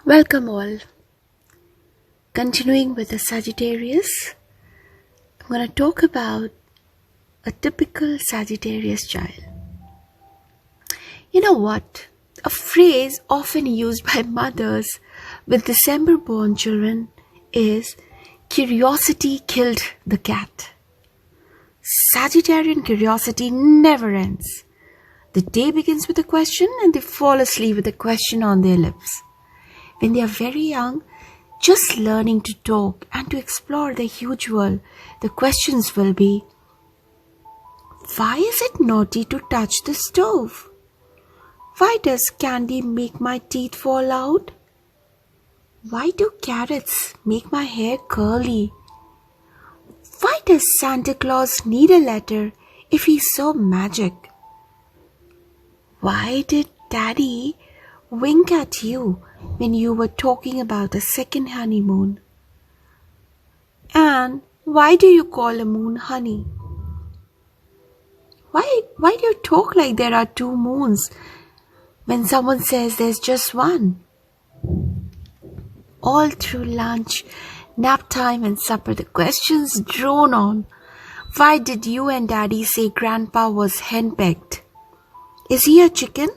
Welcome all. Continuing with the Sagittarius, I'm going to talk about a typical Sagittarius child. You know what? A phrase often used by mothers with December born children is curiosity killed the cat. Sagittarian curiosity never ends. The day begins with a question and they fall asleep with a question on their lips. When they are very young, just learning to talk and to explore the huge world, the questions will be, why is it naughty to touch the stove? Why does candy make my teeth fall out? Why do carrots make my hair curly? Why does Santa Claus need a letter if he's so magic? Why did Daddy wink at you when you were talking about a second honeymoon? And why do you call a moon honey? Why do you talk like there are two moons when someone says there's just one? All through lunch, nap time and supper, the questions drone on. Why did you and Daddy say Grandpa was henpecked? Is he a chicken?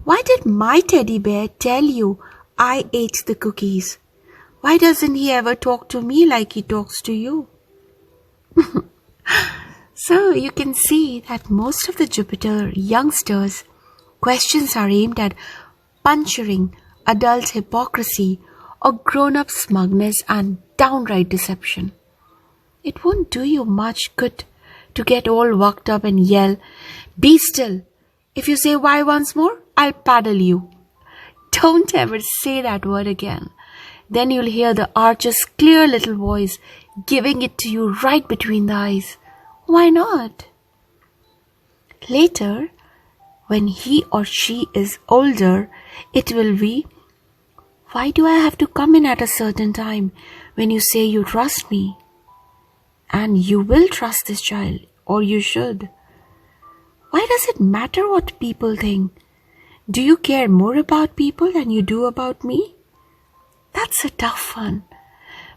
Why did my teddy bear tell you I ate the cookies? Why doesn't he ever talk to me like he talks to you? So you can see that most of the Jupiter youngsters' questions are aimed at puncturing adult hypocrisy or grown-up smugness and downright deception. It won't do you much good to get all worked up and yell, "Be still! If you say why once more, I'll paddle you." Don't ever say that word again. Then you'll hear the archer's clear little voice giving it to you right between the eyes. Why not? Later, when he or she is older, it will be, why do I have to come in at a certain time when you say you trust me? And you will trust this child, or you should. Why does it matter what people think? Do you care more about people than you do about me? That's a tough one.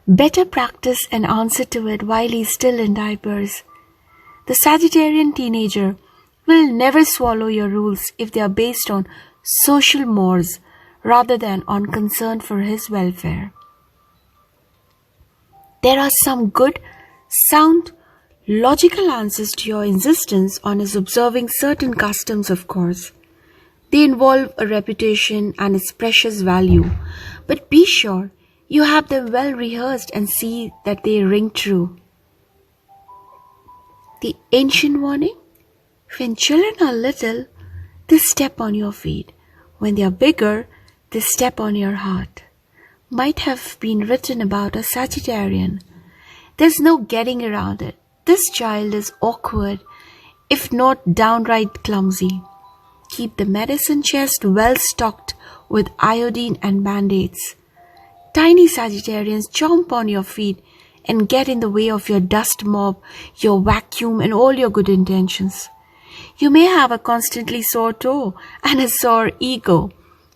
Better practice an answer to it while he's still in diapers. The Sagittarian teenager will never swallow your rules if they are based on social mores rather than on concern for his welfare. There are some good, sound, logical answers to your insistence on his observing certain customs, of course. They involve a reputation and its precious value, but be sure you have them well rehearsed and see that they ring true. The ancient warning: when children are little, they step on your feet. When they are bigger, they step on your heart. Might have been written about a Sagittarian. There's no getting around it. This child is awkward, if not downright clumsy. Keep the medicine chest well stocked with iodine and band-aids. Tiny Sagittarians jump on your feet and get in the way of your dust mop, your vacuum, and all your good intentions. You may have a constantly sore toe and a sore ego,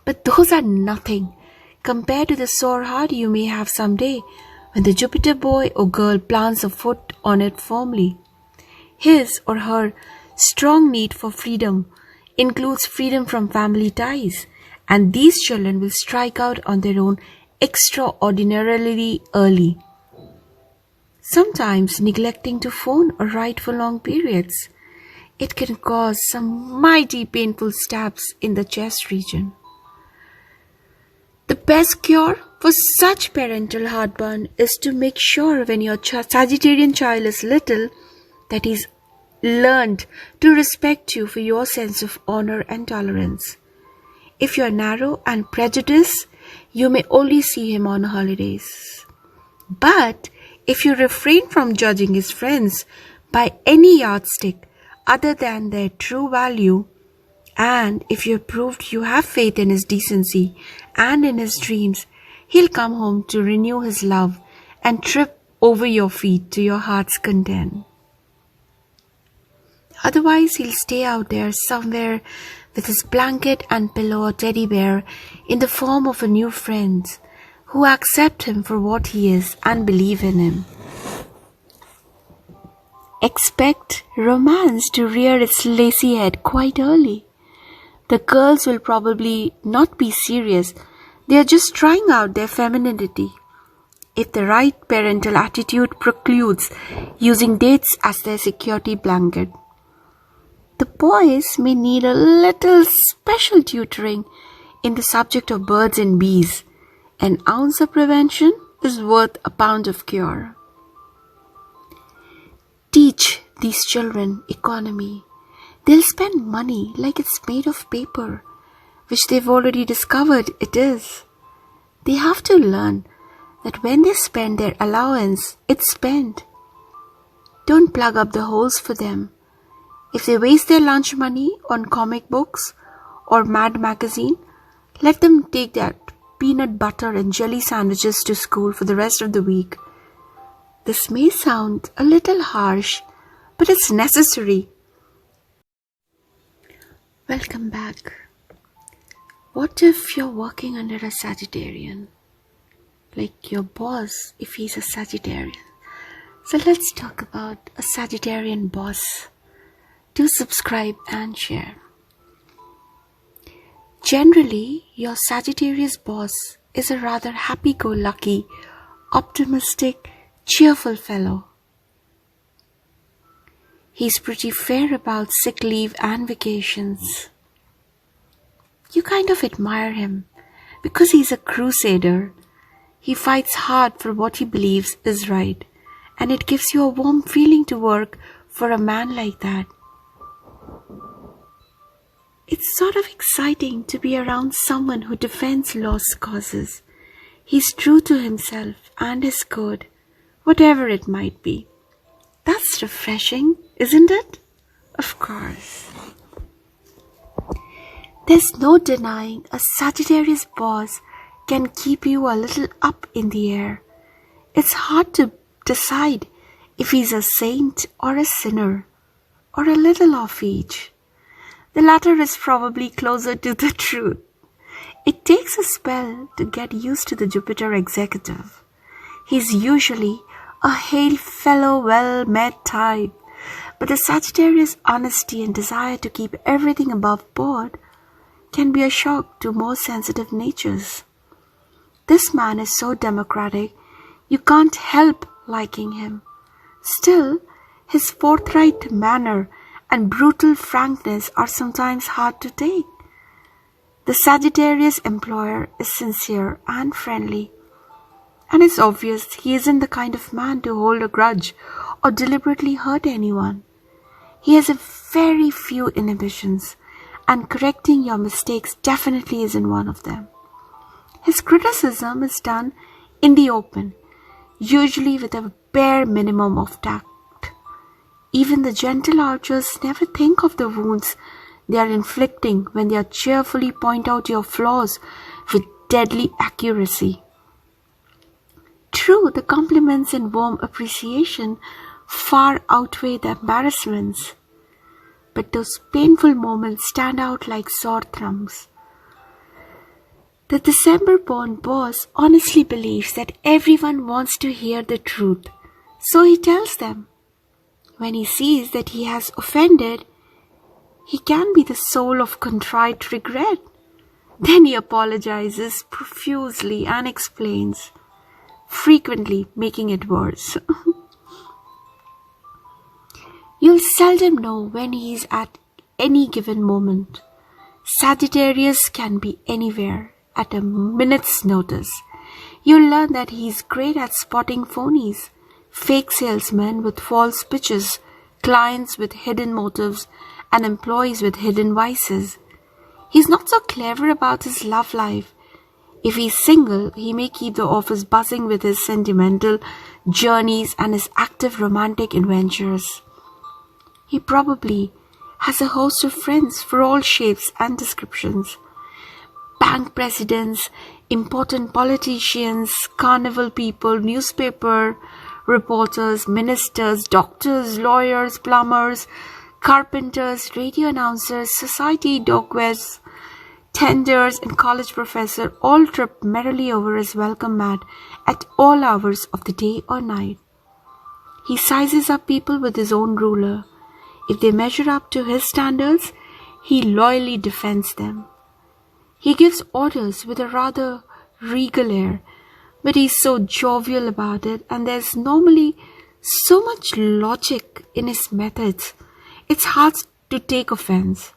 but those are nothing compared to the sore heart you may have someday when the Jupiter boy or girl plants a foot on it firmly. His or her strong need for freedom includes freedom from family ties, and these children will strike out on their own extraordinarily early, sometimes neglecting to phone or write for long periods. It can cause some mighty painful stabs in the chest region. The best cure for such parental heartburn is to make sure when your Sagittarian child is little that he's learned to respect you for your sense of honor and tolerance. If you're narrow and prejudiced, you may only see him on holidays. But if you refrain from judging his friends by any yardstick other than their true value, and if you proved you have faith in his decency and in his dreams, he'll come home to renew his love and trip over your feet to your heart's content. Otherwise, he'll stay out there somewhere with his blanket and pillow or teddy bear in the form of a new friend who accept him for what he is and believe in him. Expect romance to rear its lacy head quite early. The girls will probably not be serious. They are just trying out their femininity. If the right parental attitude precludes using dates as their security blanket. The boys may need a little special tutoring in the subject of birds and bees. An ounce of prevention is worth a pound of cure. Teach these children economy. They'll spend money like it's made of paper, which they've already discovered it is. They have to learn that when they spend their allowance, it's spent. Don't plug up the holes for them. If they waste their lunch money on comic books or Mad magazine, let them take that peanut butter and jelly sandwiches to school for the rest of the week. This may sound a little harsh, but it's necessary. Welcome back. What if you're working under a Sagittarian? Like your boss, if he's a Sagittarian. So let's talk about a Sagittarian boss. Do subscribe and share. Generally, your Sagittarius boss is a rather happy-go-lucky, optimistic, cheerful fellow. He's pretty fair about sick leave and vacations. You kind of admire him because he's a crusader. He fights hard for what he believes is right, and it gives you a warm feeling to work for a man like that. It's sort of exciting to be around someone who defends lost causes. He's true to himself and his code, whatever it might be. That's refreshing, isn't it? Of course. There's no denying a Sagittarius boss can keep you a little up in the air. It's hard to decide if he's a saint or a sinner, or a little of each. The latter is probably closer to the truth. It takes a spell to get used to the Jupiter executive. He's usually a hail fellow well-met type, but the Sagittarius' honesty and desire to keep everything above board can be a shock to more sensitive natures. This man is so democratic, you can't help liking him. Still, his forthright manner and brutal frankness are sometimes hard to take. The Sagittarius employer is sincere and friendly, and it's obvious he isn't the kind of man to hold a grudge or deliberately hurt anyone. He has a very few inhibitions, and correcting your mistakes definitely isn't one of them. His criticism is done in the open, usually with a bare minimum of tact. Even the gentle archers never think of the wounds they are inflicting when they cheerfully point out your flaws with deadly accuracy. True, the compliments and warm appreciation far outweigh the embarrassments, but those painful moments stand out like sore thumbs. The December-born boss honestly believes that everyone wants to hear the truth, so he tells them. When he sees that he has offended, he can be the soul of contrite regret. Then he apologizes profusely and explains, frequently making it worse. You'll seldom know when he is at any given moment. Sagittarius can be anywhere at a minute's notice. You'll learn that he's great at spotting phonies, fake salesmen with false pitches, clients with hidden motives, and employees with hidden vices. He's not so clever about his love life. If he's single, he may keep the office buzzing with his sentimental journeys and his active romantic adventures. He probably has a host of friends for all shapes and descriptions. Bank presidents, important politicians, carnival people, newspaper reporters, ministers, doctors, lawyers, plumbers, Carpenters, radio announcers, society dogs, tenders, and college professor all trip merrily over his welcome mat at all hours of the day or night. He sizes up people with his own ruler. If they measure up to his standards, he loyally defends them. He gives orders with a rather regal air, but he's so jovial about it, and there's normally so much logic in his methods, it's hard to take offense.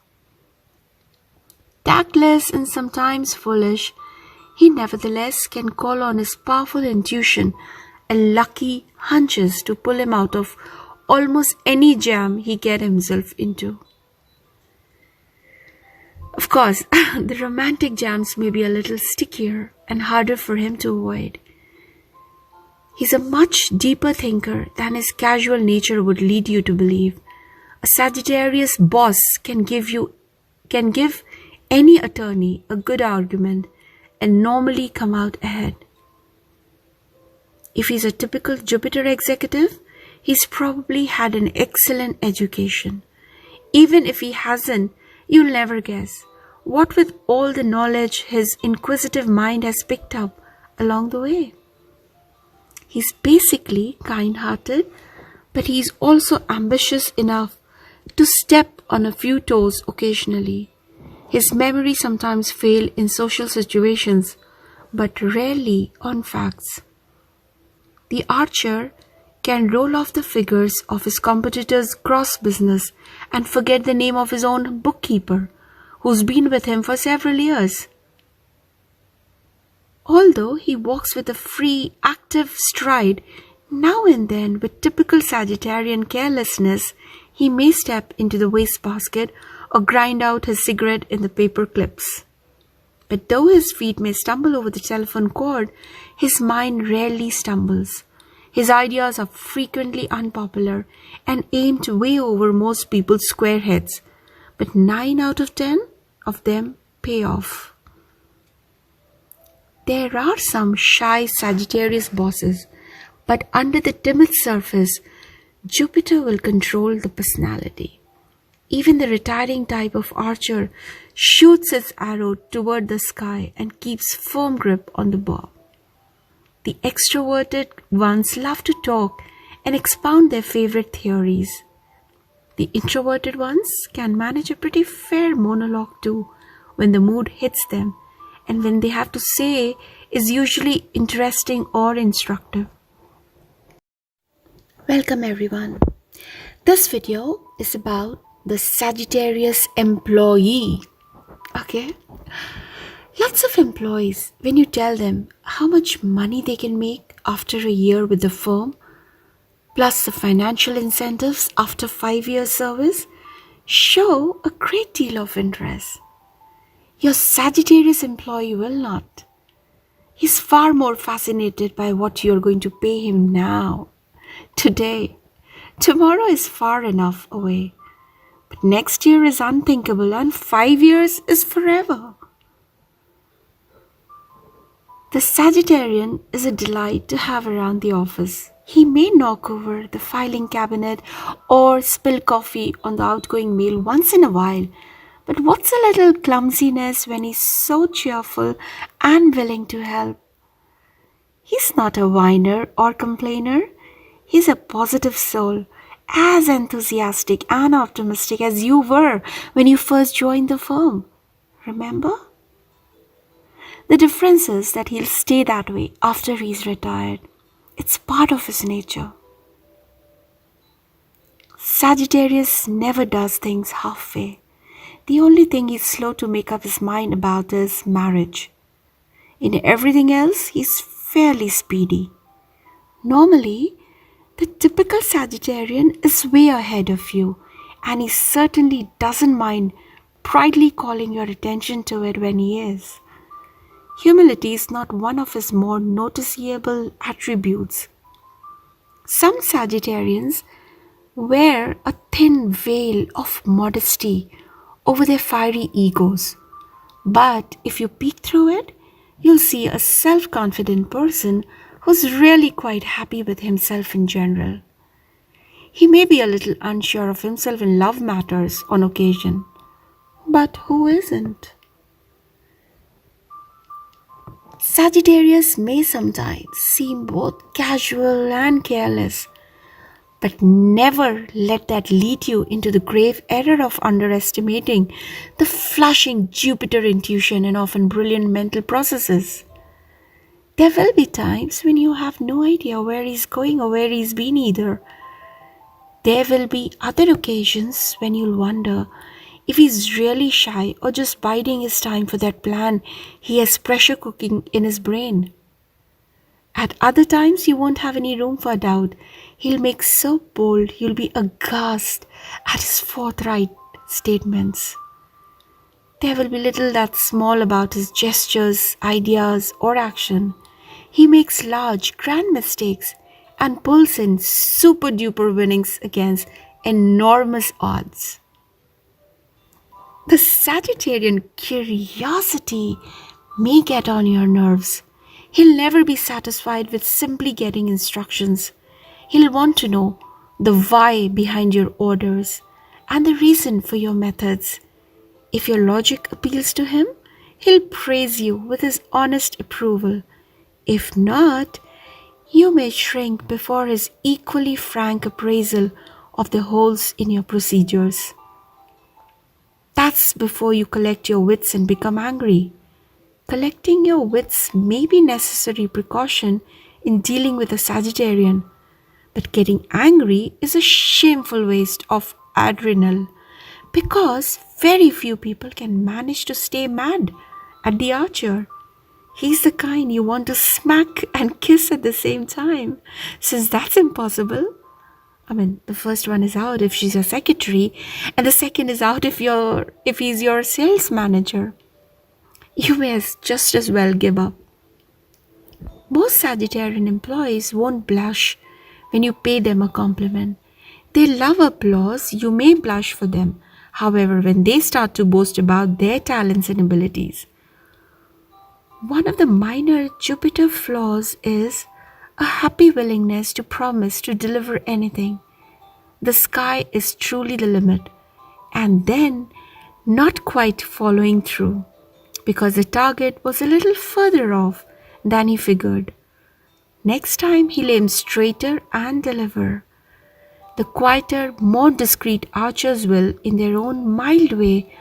Tactless and sometimes foolish, he nevertheless can call on his powerful intuition and lucky hunches to pull him out of almost any jam he get himself into. Of course, the romantic jams may be a little stickier and harder for him to avoid. He's a much deeper thinker than his casual nature would lead you to believe. A Sagittarius boss can give any attorney a good argument and normally come out ahead. If he's a typical Jupiter executive, he's probably had an excellent education. Even if he hasn't, you'll never guess what with all the knowledge his inquisitive mind has picked up along the way. He's basically kind-hearted, but he's also ambitious enough to step on a few toes occasionally. His memory sometimes fails in social situations, but rarely on facts. The archer can roll off the figures of his competitor's gross business and forget the name of his own bookkeeper, who's been with him for several years. Although he walks with a free, active stride, now and then with typical Sagittarian carelessness, he may step into the wastebasket or grind out his cigarette in the paper clips. But though his feet may stumble over the telephone cord, his mind rarely stumbles. His ideas are frequently unpopular and aimed way over most people's square heads, but 9 out of 10 of them pay off. There are some shy Sagittarius bosses, but under the timid surface, Jupiter will control the personality. Even the retiring type of archer shoots its arrow toward the sky and keeps firm grip on the bow. The extroverted ones love to talk and expound their favorite theories. The introverted ones can manage a pretty fair monologue too when the mood hits them, and when they have to say is usually interesting or instructive. Welcome everyone. This video is about the Sagittarius employee. Okay? Lots of employees, when you tell them how much money they can make after a year with the firm, plus the financial incentives after 5 years service, show a great deal of interest. Your Sagittarius employee will not. He's far more fascinated by what you're going to pay him now, today. Tomorrow is far enough away. But next year is unthinkable and 5 years is forever. The Sagittarian is a delight to have around the office. He may knock over the filing cabinet or spill coffee on the outgoing mail once in a while, but what's a little clumsiness when he's so cheerful and willing to help? He's not a whiner or complainer. He's a positive soul, as enthusiastic and optimistic as you were when you first joined the firm. Remember? The difference is that he'll stay that way after he's retired. It's part of his nature. Sagittarius never does things halfway. The only thing he's slow to make up his mind about is marriage. In everything else, he's fairly speedy. Normally, the typical Sagittarian is way ahead of you, and he certainly doesn't mind proudly calling your attention to it when he is. Humility is not one of his more noticeable attributes. Some Sagittarians wear a thin veil of modesty over their fiery egos, but if you peek through it, you'll see a self-confident person who's really quite happy with himself in general. He may be a little unsure of himself in love matters on occasion, but who isn't? Sagittarius may sometimes seem both casual and careless, but never let that lead you into the grave error of underestimating the flashing Jupiter intuition and often brilliant mental processes. There will be times when you have no idea where he's going or where he's been either. There will be other occasions when you'll wonder if he's really shy or just biding his time for that plan he has pressure cooking in his brain. At other times, you won't have any room for doubt. He'll make so bold you'll be aghast at his forthright statements. There will be little that's small about his gestures, ideas, or action. He makes large, grand mistakes and pulls in super duper winnings against enormous odds. The Sagittarian curiosity may get on your nerves. He'll never be satisfied with simply getting instructions. He'll want to know the why behind your orders and the reason for your methods. If your logic appeals to him, he'll praise you with his honest approval. If not, you may shrink before his equally frank appraisal of the holes in your procedures. That's before you collect your wits and become angry. Collecting your wits may be necessary precaution in dealing with a Sagittarian, but getting angry is a shameful waste of adrenal because very few people can manage to stay mad at the archer. He's the kind you want to smack and kiss at the same time. Since that's impossible, the first one is out if she's your secretary, and the second is out if he's your sales manager. You may just as well give up. Most Sagittarian employees won't blush when you pay them a compliment. They love applause, you may blush for them. However, when they start to boast about their talents and abilities, one of the minor Jupiter flaws is a happy willingness to promise to deliver anything. The sky is truly the limit, and then not quite following through because the target was a little further off than he figured. Next time he'll aim straighter and deliver. The quieter, more discreet archers will, in their own mild way,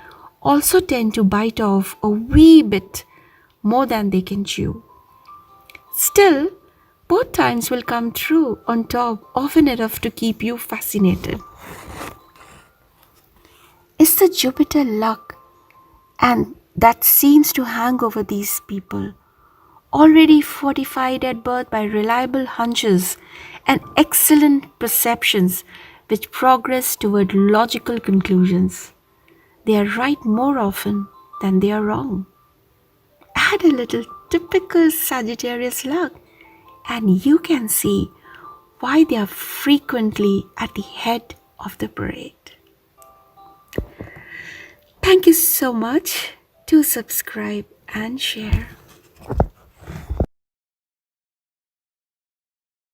also tend to bite off a wee bit more than they can chew. Still, both times will come true on top often enough to keep you fascinated. It's the Jupiter luck and that seems to hang over these people, already fortified at birth by reliable hunches and excellent perceptions which progress toward logical conclusions. They are right more often than they are wrong. Add a little typical Sagittarius luck, and you can see why they are frequently at the head of the parade. Thank you so much. Do subscribe and share.